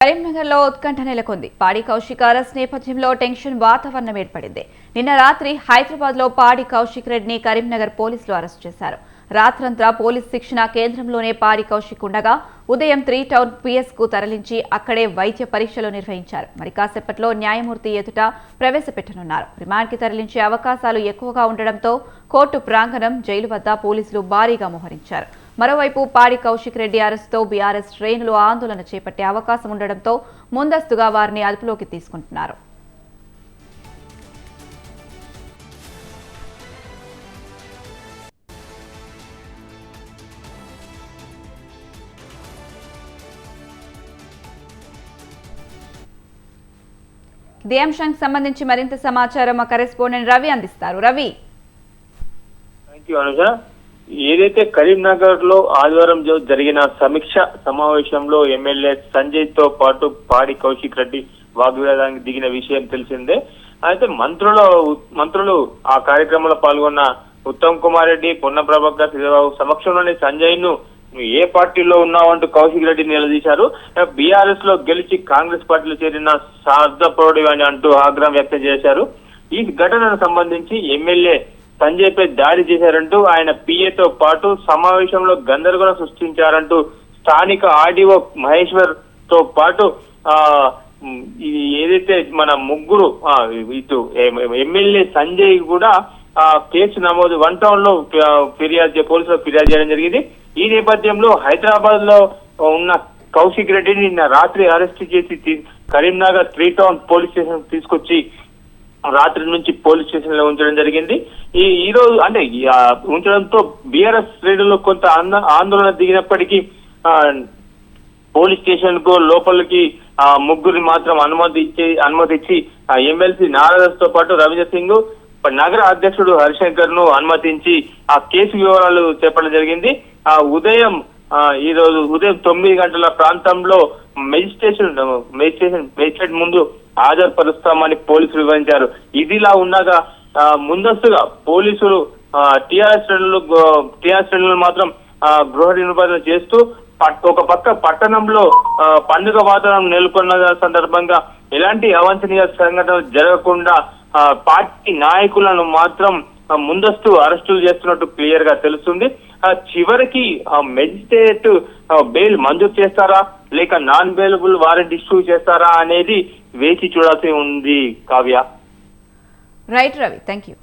కరీంనగర్లో ఉత్కంఠ నెలకొంది. పాడి కౌశిక్ అరెస్ట్ నేపథ్యంలో టెన్షన్ వాతావరణం ఏర్పడింది. నిన్న రాత్రి హైదరాబాద్లో పాడి కౌశిక్ రెడ్డిని కరీంనగర్ పోలీసులు అరెస్ట్ చేశారు. రాత్రంతా పోలీస్ శిక్షణ కేంద్రంలోనే పాడి కౌశిక్ ఉండగా ఉదయం 3 టౌన్ పిఎస్ కు తరలించి అక్కడే వైద్య పరీక్షలు నిర్వహించారు. మరి కాసేపట్లో న్యాయమూర్తి ఎదుట ప్రవేశపెట్టనున్నారు. రిమాండ్కి తరలించే అవకాశాలు ఎక్కువగా ఉండడంతో కోర్టు ప్రాంగణం, జైలు వద్ద పోలీసులు భారీగా మోహరించారు. మరోవైపు పాడి కౌశిక్ రెడ్డి అరెస్టుతో బీఆర్ఎస్ శ్రేణులు ఆందోళన చేపట్టే అవకాశం ఉండడంతో ముందస్తుగా వారిని అదుపులోకి తీసుకుంటున్నారు. ఇదే అంశానికి సంబంధించి మరింత సమాచారం మా కరెస్పాండెంట్ రవి అందిస్తారు. రవి, ఏదైతే కరీంనగర్ లో ఆదివారం జరిగిన సమీక్ష సమావేశంలో ఎమ్మెల్యే సంజయ్ తో పాటు పాడి కౌశిక్ రెడ్డి వాగ్వివాదానికి దిగిన విషయం తెలిసిందే. అయితే మంత్రులు ఆ కార్యక్రమంలో పాల్గొన్న ఉత్తమ్ కుమార్ రెడ్డి, పొన్న ప్రభాకర్ సమక్షంలోనే సంజయ్ ను ఏ పార్టీలో ఉన్నావంటూ కౌశిక్ రెడ్డిని నిలదీశారు. బీఆర్ఎస్ లో గెలిచి కాంగ్రెస్ పార్టీలో చేరిన సార్థపరుడు అని అంటూ ఆగ్రహం వ్యక్తం చేశారు. ఈ ఘటనకు సంబంధించి ఎమ్మెల్యే సంజయ్ పై దాడి చేశారంటూ ఆయన పిఏతో పాటు సమావేశంలో గందరగోళం సృష్టించారంటూ స్థానిక ఆర్డీఓ మహేశ్వర్ తో పాటు ఏదైతే మన ముగ్గురు ఇటు ఎమ్మెల్యే సంజయ్ కూడా కేసు నమోదు 1 టౌన్ లో పోలీసులకు ఫిర్యాదు చేయడం జరిగింది. ఈ నేపథ్యంలో హైదరాబాద్ లో ఉన్న కౌశిక్ రెడ్డిని నిన్న రాత్రి అరెస్ట్ చేసి కరీంనగర్ 3 టౌన్ పోలీస్ స్టేషన్ తీసుకొచ్చి రాత్రి నుంచి పోలీస్ స్టేషన్ లో ఉంచడం జరిగింది. ఈ రోజు అంటే ఉంచడంతో బీఆర్ఎస్ శ్రేణులు కొంత ఆందోళన దిగినప్పటికీ పోలీస్ స్టేషన్ కు లోపలికి ముగ్గురిని మాత్రం అనుమతి ఇచ్చి ఎమ్మెల్సీ నారాయణతో పాటు రవీందర్ సింగ్, నగర అధ్యక్షుడు హరిశంకర్ ను అనుమతించి ఆ కేసు వివరాలు చెప్పడం జరిగింది. ఈ రోజు ఉదయం 9 గంటల ప్రాంతంలో మేజిస్ట్రేట్ ముందు హాజరుపరుస్తామని పోలీసులు వివరించారు. ఇదిలా ఉండగా ముందస్తుగా పోలీసులు టీఆర్ఎస్ శ్రేణులు మాత్రం గృహ నిర్బంధన చేస్తూ ఒక పక్క పట్టణంలో పండుగ వాతావరణం నెలకొన్న సందర్భంగా ఎలాంటి అవాంఛనీయ సంఘటనలు జరగకుండా పార్టీ నాయకులను మాత్రం ముందస్తు అరెస్టులు చేస్తున్నట్టు క్లియర్ గా తెలుస్తుంది. చివరికి మెజిస్ట్రేట్ బెయిల్ మంజూరు చేస్తారా లేక నాన్ బెయిలబుల్ వారెంట్ ఇష్యూ చేస్తారా అనేది వేచి చూడాల్సి ఉంది. Kavya. Right Ravi, thank you.